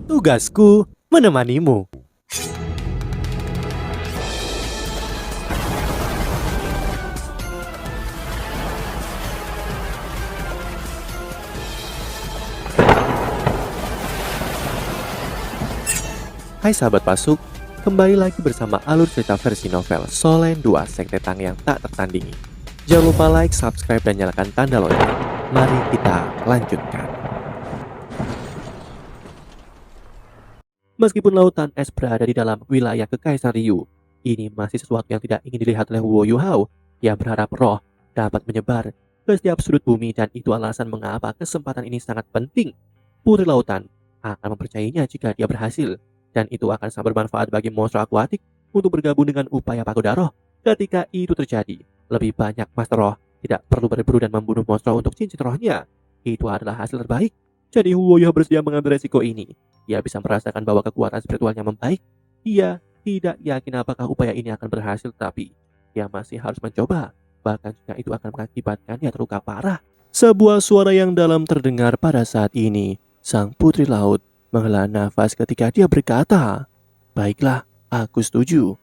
Tugasku menemanimu. Hai sahabat Pasuk, kembali lagi bersama alur cerita versi novel Solen 2 Sekte Tang yang tak tertandingi. Jangan lupa like, subscribe, dan nyalakan tanda lonceng. Mari kita lanjutkan. Meskipun lautan es berada di dalam wilayah Kekaisaran Ryu, ini masih sesuatu yang tidak ingin dilihat oleh Wu Yuhao. Dia berharap roh dapat menyebar ke setiap sudut bumi dan itu alasan mengapa kesempatan ini sangat penting. Putri Lautan akan mempercayainya jika dia berhasil. Dan itu akan sangat bermanfaat bagi monster akuatik untuk bergabung dengan upaya pagoda roh. Ketika itu terjadi, lebih banyak master roh tidak perlu berburu dan membunuh monster untuk cincin rohnya. Itu adalah hasil terbaik. Jadi Huoyo bersedia mengambil resiko ini. Ia bisa merasakan bahwa kekuatan spiritualnya membaik. Ia tidak yakin apakah upaya ini akan berhasil, tapi ia masih harus mencoba. Bahkan jika itu akan mengakibatkannya terluka parah. Sebuah suara yang dalam terdengar pada saat ini. Sang putri laut menghela nafas ketika dia berkata, "Baiklah, aku setuju.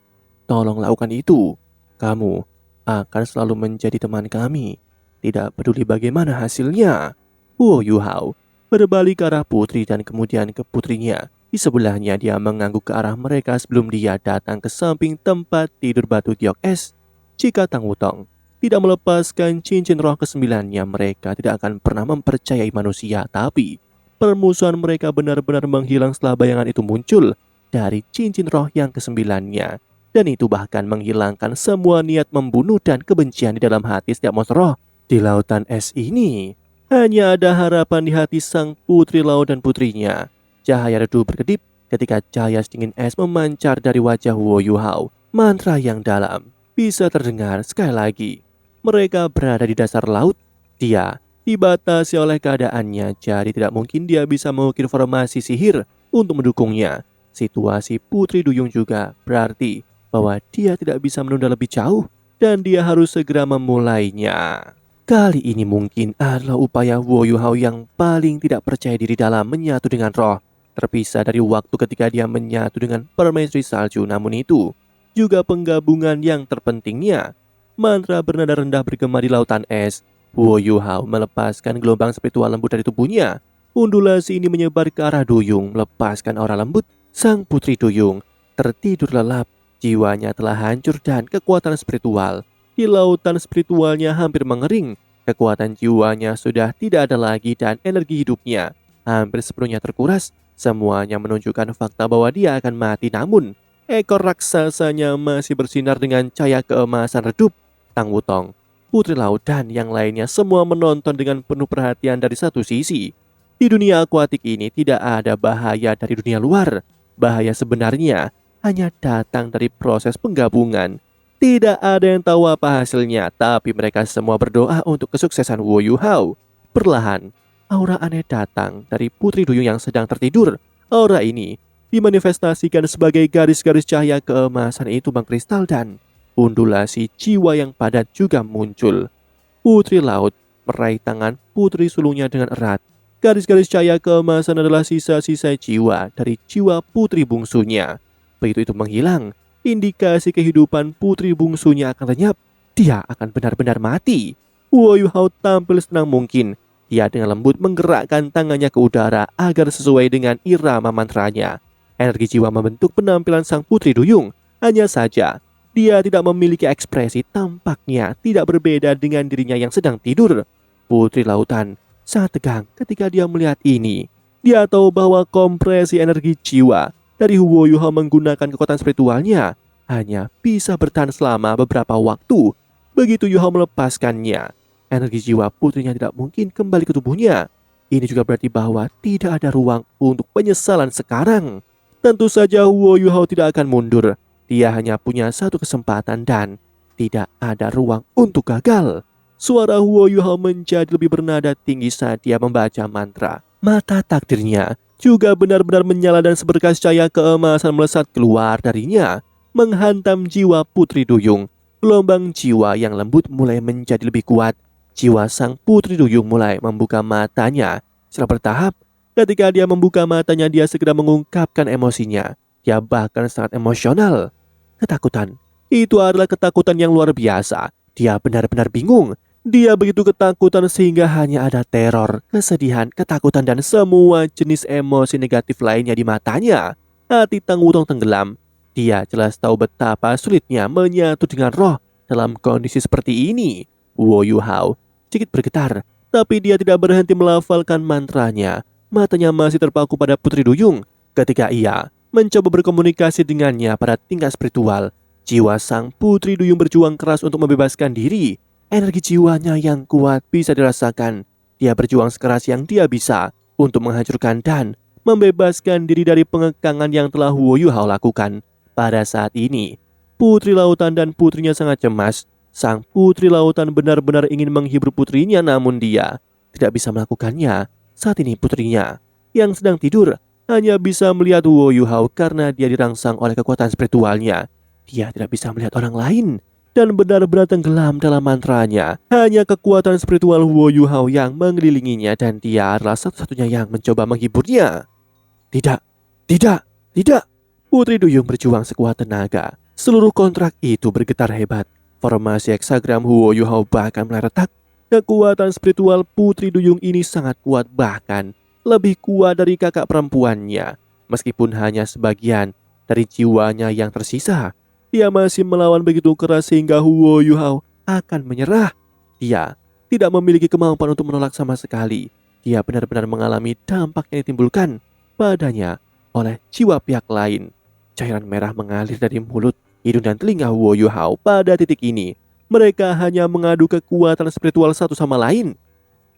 Tolong lakukan itu. Kamu akan selalu menjadi teman kami. Tidak peduli bagaimana hasilnya." Wu Yuhao berbalik ke arah putri dan kemudian ke putrinya. Di sebelahnya dia mengangguk ke arah mereka sebelum dia datang ke samping tempat tidur batu giok es. Jika Tang Wutong tidak melepaskan cincin roh kesembilannya, mereka tidak akan pernah mempercayai manusia, tapi permusuhan mereka benar-benar menghilang setelah bayangan itu muncul dari cincin roh yang kesembilannya. Dan itu bahkan menghilangkan semua niat membunuh dan kebencian di dalam hati setiap monster roh. Di lautan es ini, hanya ada harapan di hati sang putri laut dan putrinya. Cahaya redup berkedip ketika cahaya sedingin es memancar dari wajah Wu Yuhao. Mantra yang dalam bisa terdengar sekali lagi. Mereka berada di dasar laut. Dia dibatasi oleh keadaannya, jadi tidak mungkin dia bisa mengukir formasi sihir untuk mendukungnya. Situasi Putri Duyung juga berarti bahwa dia tidak bisa menunda lebih jauh dan dia harus segera memulainya. Kali ini mungkin adalah upaya Wu Yuhao yang paling tidak percaya diri dalam menyatu dengan roh. Terpisah dari waktu ketika dia menyatu dengan permaisuri salju, namun itu juga penggabungan yang terpentingnya. Mantra bernada rendah bergema di lautan es. Wu Yuhao melepaskan gelombang spiritual lembut dari tubuhnya. Undulasi ini menyebar ke arah Duyung, melepaskan aura lembut. Sang putri Duyung tertidur lelap. Jiwanya telah hancur dan kekuatan spiritual di lautan spiritualnya hampir mengering. Kekuatan jiwanya sudah tidak ada lagi dan energi hidupnya hampir sepenuhnya terkuras. Semuanya menunjukkan fakta bahwa dia akan mati, namun ekor raksasanya masih bersinar dengan cahaya keemasan redup. Tang Wutong, Putri Laut, dan yang lainnya semua menonton dengan penuh perhatian. Dari satu sisi, di dunia akuatik ini tidak ada bahaya dari dunia luar. Bahaya sebenarnya hanya datang dari proses penggabungan. Tidak ada yang tahu apa hasilnya, tapi mereka semua berdoa untuk kesuksesan Wu Yuhao. Perlahan, aura aneh datang dari Putri Duyung yang sedang tertidur. Aura ini dimanifestasikan sebagai garis-garis cahaya keemasan itu mengkristal dan undulasi jiwa yang padat juga muncul. Putri Laut meraih tangan putri sulungnya dengan erat. Garis-garis cahaya keemasan adalah sisa-sisa jiwa dari jiwa putri bungsunya. Begitu itu menghilang, indikasi kehidupan putri bungsunya akan lenyap. Dia akan benar-benar mati. Wu Yuhao tampil senang mungkin. Dia dengan lembut menggerakkan tangannya ke udara agar sesuai dengan irama mantranya. Energi jiwa membentuk penampilan sang putri Duyung. Hanya saja, dia tidak memiliki ekspresi, tampaknya tidak berbeda dengan dirinya yang sedang tidur. Putri Lautan sangat tegang ketika dia melihat ini. Dia tahu bahwa kompresi energi jiwa dari Wu Yuhao menggunakan kekuatan spiritualnya hanya bisa bertahan selama beberapa waktu. Begitu Yuhao melepaskannya, energi jiwa putrinya tidak mungkin kembali ke tubuhnya. Ini juga berarti bahwa tidak ada ruang untuk penyesalan sekarang. Tentu saja Wu Yuhao tidak akan mundur. Dia hanya punya satu kesempatan dan tidak ada ruang untuk gagal. Suara Wu Yuhao menjadi lebih bernada tinggi saat dia membaca mantra. Mata takdirnya juga benar-benar menyala dan seberkas cahaya keemasan melesat keluar darinya, menghantam jiwa Putri Duyung. Gelombang jiwa yang lembut mulai menjadi lebih kuat. Jiwa sang Putri Duyung mulai membuka matanya. Secara bertahap, Ketika dia membuka matanya, dia segera mengungkapkan emosinya. Dia bahkan sangat emosional. Ketakutan. Itu adalah ketakutan yang luar biasa. Dia benar-benar bingung. Dia begitu ketakutan sehingga hanya ada teror, kesedihan, ketakutan, dan semua jenis emosi negatif lainnya di matanya. Hati Tang Wutong tenggelam. Dia jelas tahu betapa sulitnya menyatu dengan roh dalam kondisi seperti ini. Wo Yu Hao sedikit bergetar, tapi dia tidak berhenti melafalkan mantranya. Matanya masih terpaku pada Putri Duyung. Ketika ia mencoba berkomunikasi dengannya pada tingkat spiritual, jiwa sang Putri Duyung berjuang keras untuk membebaskan diri. Energi jiwanya yang kuat bisa dirasakan. Dia berjuang sekeras yang dia bisa untuk menghancurkan dan membebaskan diri dari pengekangan yang telah Wo Yu Hao lakukan. Pada saat ini, Putri Lautan dan putrinya sangat cemas. Sang Putri Lautan benar-benar ingin menghibur putrinya, namun dia tidak bisa melakukannya. Saat ini putrinya yang sedang tidur hanya bisa melihat Wo Yu Hao karena dia dirangsang oleh kekuatan spiritualnya. Dia tidak bisa melihat orang lain dan benar-benar tenggelam dalam mantranya. Hanya kekuatan spiritual Wo Yu Hao yang mengelilinginya dan dia adalah satu-satunya yang mencoba menghiburnya. Tidak, tidak, tidak. Putri Duyung berjuang sekuat tenaga. Seluruh kontrak itu bergetar hebat. Formasi heksagram Wo Yu Hao bahkan mulai retak. Kekuatan spiritual Putri Duyung ini sangat kuat, bahkan lebih kuat dari kakak perempuannya. Meskipun hanya sebagian dari jiwanya yang tersisa, dia masih melawan begitu keras sehingga Wo Yu Hao akan menyerah. Dia tidak memiliki kemampuan untuk menolak sama sekali. Dia benar-benar mengalami dampak yang ditimbulkan padanya oleh jiwa pihak lain. Cairan merah mengalir dari mulut, hidung, dan telinga Wo Yu Hao pada titik ini. Mereka hanya mengadu kekuatan spiritual satu sama lain.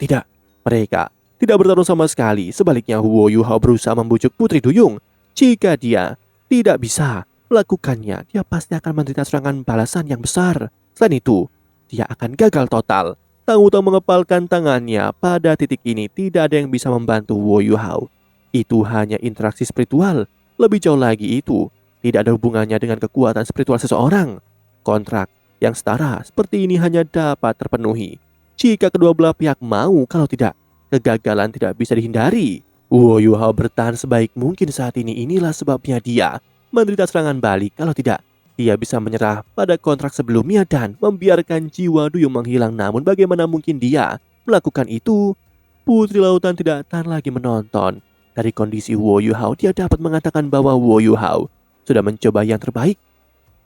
Tidak, mereka tidak bertarung sama sekali. Sebaliknya Wo Yu Hao berusaha membujuk Putri Duyung. Jika dia tidak bisa melakukannya, dia pasti akan menderita serangan balasan yang besar. Selain itu, dia akan gagal total. Tang Wutong mengepalkan tangannya. Pada titik ini tidak ada yang bisa membantu Wo Yu Hao. Itu hanya interaksi spiritual. Lebih jauh lagi, itu tidak ada hubungannya dengan kekuatan spiritual seseorang. Kontrak yang setara seperti ini hanya dapat terpenuhi jika kedua belah pihak mau. Kalau tidak, kegagalan tidak bisa dihindari. Wo Yu Hao bertahan sebaik mungkin saat ini. Inilah sebabnya dia menderita serangan balik. Kalau tidak, dia bisa menyerah pada kontrak sebelumnya dan membiarkan jiwa Duyung menghilang. Namun bagaimana mungkin dia melakukan itu? Putri Lautan tidak tahan lagi menonton. Dari kondisi Wo Yu Hao, dia dapat mengatakan bahwa Wo Yu Hao sudah mencoba yang terbaik.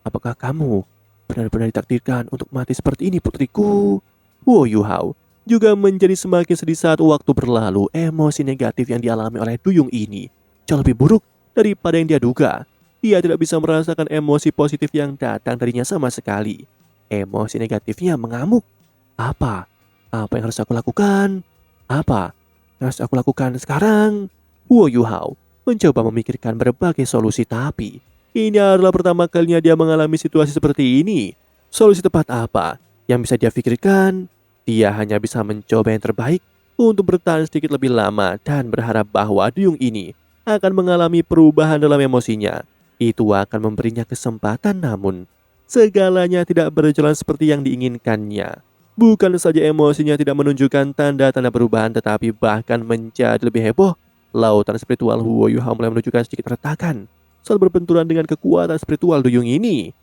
Apakah kamu benar-benar ditakdirkan untuk mati seperti ini, putriku? Wo Yu Hao juga menjadi semakin sedih saat waktu berlalu. Emosi negatif yang dialami oleh Duyung ini jauh lebih buruk daripada yang dia duga. Dia tidak bisa merasakan emosi positif yang datang darinya sama sekali. Emosi negatifnya mengamuk. Apa? Apa yang harus aku lakukan? Apa yang harus aku lakukan sekarang? Wo Yu Hao mencoba memikirkan berbagai solusi, tapi ini adalah pertama kalinya dia mengalami situasi seperti ini. Solusi tepat apa yang bisa dia pikirkan? Dia hanya bisa mencoba yang terbaik untuk bertahan sedikit lebih lama dan berharap bahwa Duyung ini akan mengalami perubahan dalam emosinya. Itu akan memberinya kesempatan, namun segalanya tidak berjalan seperti yang diinginkannya. Bukan saja emosinya tidak menunjukkan tanda-tanda perubahan, tetapi bahkan menjadi lebih heboh. Lautan spiritual Wo Yu Hao mulai menunjukkan sedikit retakan saat berbenturan dengan kekuatan spiritual Duyung ini.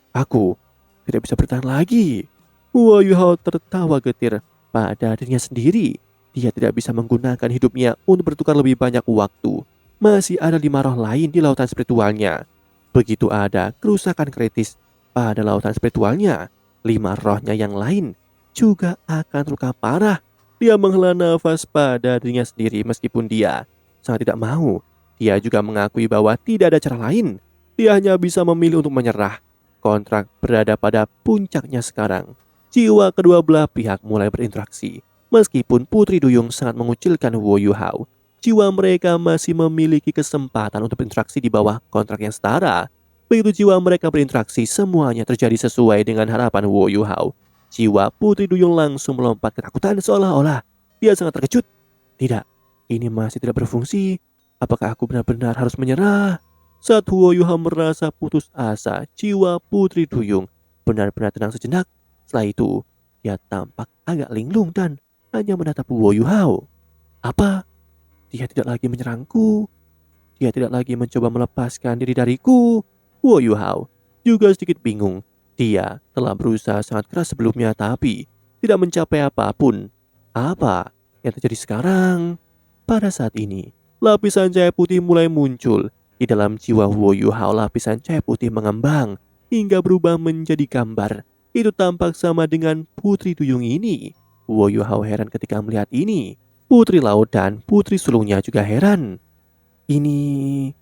Aku tidak bisa bertahan lagi. Wo Yu Hao tertawa getir pada dirinya sendiri. Dia tidak bisa menggunakan hidupnya untuk bertukar lebih banyak waktu. Masih ada 5 roh lain di lautan spiritualnya. Begitu ada kerusakan kritis pada lautan spiritualnya, 5 rohnya yang lain juga akan terluka parah. Dia menghela nafas pada dirinya sendiri. Meskipun dia sangat tidak mau, dia juga mengakui bahwa tidak ada cara lain. Dia hanya bisa memilih untuk menyerah. Kontrak berada pada puncaknya sekarang. Jiwa kedua belah pihak mulai berinteraksi. Meskipun Putri Duyung sangat mengucilkan Wo Yu Hao, jiwa mereka masih memiliki kesempatan untuk berinteraksi di bawah kontrak yang setara. Begitu jiwa mereka berinteraksi, semuanya terjadi sesuai dengan harapan Wo Yu Hao. Jiwa Putri Duyung langsung melompat ketakutan seolah-olah dia sangat terkejut. Tidak, ini masih tidak berfungsi. Apakah aku benar-benar harus menyerah? Saat Wo Yu Hao merasa putus asa, jiwa Putri Duyung benar-benar tenang sejenak. Setelah itu, dia tampak agak linglung dan hanya menatap Wo Yu Hao. Apa? Dia tidak lagi menyerangku. Dia tidak lagi mencoba melepaskan diri dariku. Wo Yuhao juga sedikit bingung. Dia telah berusaha sangat keras sebelumnya tapi tidak mencapai apapun. Apa yang terjadi sekarang? Pada saat ini, lapisan cahaya putih mulai muncul. Di dalam jiwa Wo Yuhao, lapisan cahaya putih mengembang hingga berubah menjadi gambar. Itu tampak sama dengan Putri Duyung ini. Wo Yuhao heran ketika melihat ini. Putri Laut dan Putri Sulungnya juga heran. Ini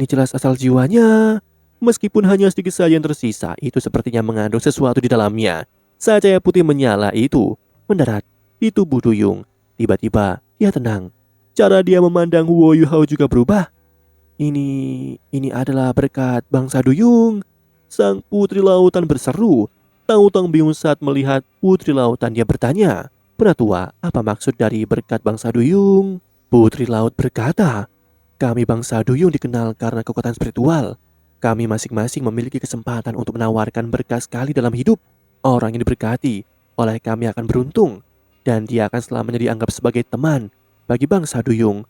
jelas asal jiwanya. Meskipun hanya sedikit saja yang tersisa, itu sepertinya mengandung sesuatu di dalamnya. Saat cahaya putih menyala itu mendarat di tubuh Duyung. Tiba-tiba dia tenang. Cara dia memandang Wo Yuhao juga berubah. Ini adalah berkat bangsa Duyung. Sang putri lautan berseru. Tang Wutong bingung saat melihat putri lautan. Dia bertanya, "Penatua, apa maksud dari berkat bangsa Duyung?" Putri laut berkata, "Kami bangsa Duyung dikenal karena kekuatan spiritual. Kami masing-masing memiliki kesempatan untuk menawarkan berkah sekali dalam hidup. Orang yang diberkati oleh kami akan beruntung, dan dia akan selamanya dianggap sebagai teman bagi bangsa Duyung.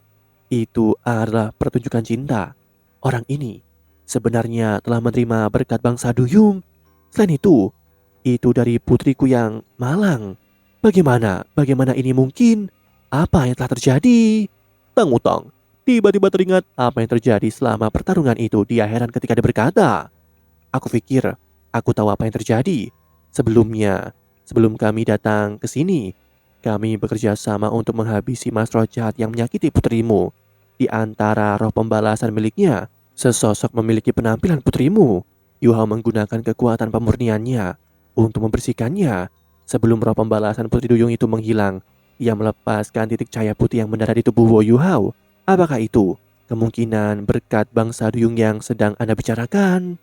Itu adalah pertunjukan cinta. Orang ini sebenarnya telah menerima berkat bangsa Duyung. Selain itu dari putriku yang malang. Bagaimana ini mungkin? Apa yang telah terjadi?" Tang Wutong tiba-tiba teringat apa yang terjadi selama pertarungan itu. Dia heran ketika dia berkata, "Aku pikir aku tahu apa yang terjadi. Sebelum kami datang ke sini, kami bekerja sama untuk menghabisi mas roh jahat yang menyakiti putrimu. Di antara roh pembalasan miliknya, sesosok memiliki penampilan putrimu. Yuhao menggunakan kekuatan pemurniannya untuk membersihkannya. Sebelum roh pembalasan Putri Duyung itu menghilang, ia melepaskan titik cahaya putih yang mendarat di tubuh Wo Yuhao. Apakah itu kemungkinan berkat bangsa Duyung yang sedang Anda bicarakan?"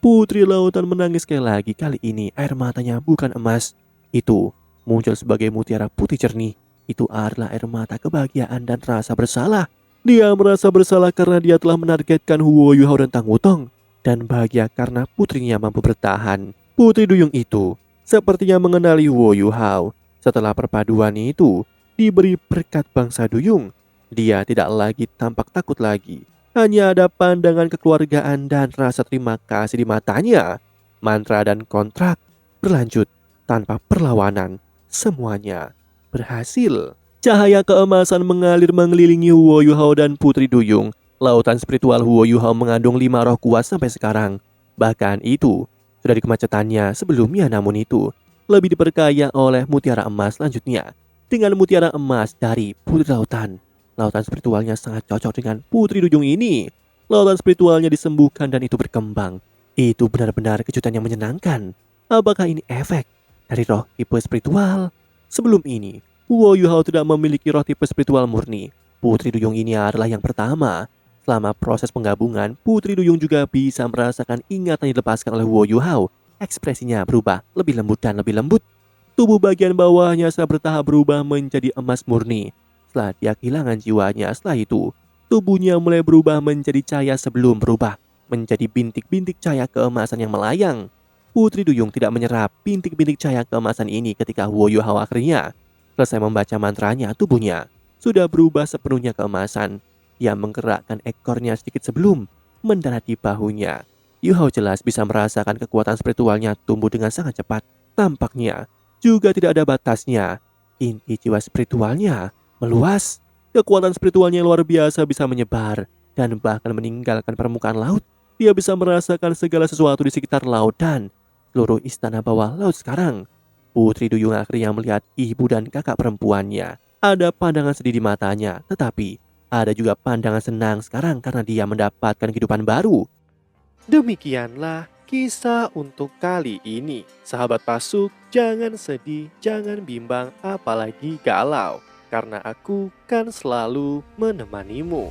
Putri lautan menangis sekali lagi. Kali ini air matanya bukan emas. Itu muncul sebagai mutiara putih jernih. Itu adalah air mata kebahagiaan dan rasa bersalah. Dia merasa bersalah karena dia telah menargetkan Wo Yuhao dan Tang Wutong, dan bahagia karena putrinya mampu bertahan. Putri Duyung itu sepertinya mengenali Wo Yuhao. Setelah perpaduan itu diberi berkat bangsa Duyung, dia tidak lagi tampak takut lagi. Hanya ada pandangan kekeluargaan dan rasa terima kasih di matanya. Mantra dan kontrak berlanjut tanpa perlawanan. Semuanya berhasil. Cahaya keemasan mengalir mengelilingi Wo Yuhao dan Putri Duyung. Lautan spiritual Wo Yuhao mengandung 5 roh kuat sampai sekarang. Bahkan itu sudah di kemacetannya sebelumnya, namun itu lebih diperkaya oleh mutiara emas selanjutnya. Dengan mutiara emas dari Putri Lautan, lautan spiritualnya sangat cocok dengan Putri Duyung ini. Lautan spiritualnya disembuhkan dan itu berkembang. Itu benar-benar kejutan yang menyenangkan. Apakah ini efek dari roh tipe spiritual? Sebelum ini, Wo Yuhao tidak memiliki roh tipe spiritual murni. Putri Duyung ini adalah yang pertama. Selama proses penggabungan, Putri Duyung juga bisa merasakan ingatan yang dilepaskan oleh Wo Yuhao. Ekspresinya berubah lebih lembut dan lebih lembut. Tubuh bagian bawahnya secara bertahap berubah menjadi emas murni. Setelah dia kehilangan jiwanya, setelah itu tubuhnya mulai berubah menjadi cahaya sebelum berubah menjadi bintik-bintik cahaya keemasan yang melayang. Putri Duyung tidak menyerap bintik-bintik cahaya keemasan ini ketika Wo Yuhao akhirnya selesai membaca mantranya. Tubuhnya sudah berubah sepenuhnya keemasan. Dia menggerakkan ekornya sedikit sebelum mendarat di bahunya. Yuhao jelas bisa merasakan kekuatan spiritualnya tumbuh dengan sangat cepat. Tampaknya juga tidak ada batasnya. Inti jiwa spiritualnya meluas. Kekuatan spiritualnya yang luar biasa bisa menyebar dan bahkan meninggalkan permukaan laut. Dia bisa merasakan segala sesuatu di sekitar laut dan seluruh istana bawah laut sekarang. Putri Duyung akhirnya melihat ibu dan kakak perempuannya. Ada pandangan sedih di matanya, tetapi ada juga pandangan senang sekarang karena dia mendapatkan kehidupan baru. Demikianlah kisah untuk kali ini. Sahabat Pasuk, jangan sedih, jangan bimbang, apalagi galau. Karena aku kan selalu menemanimu.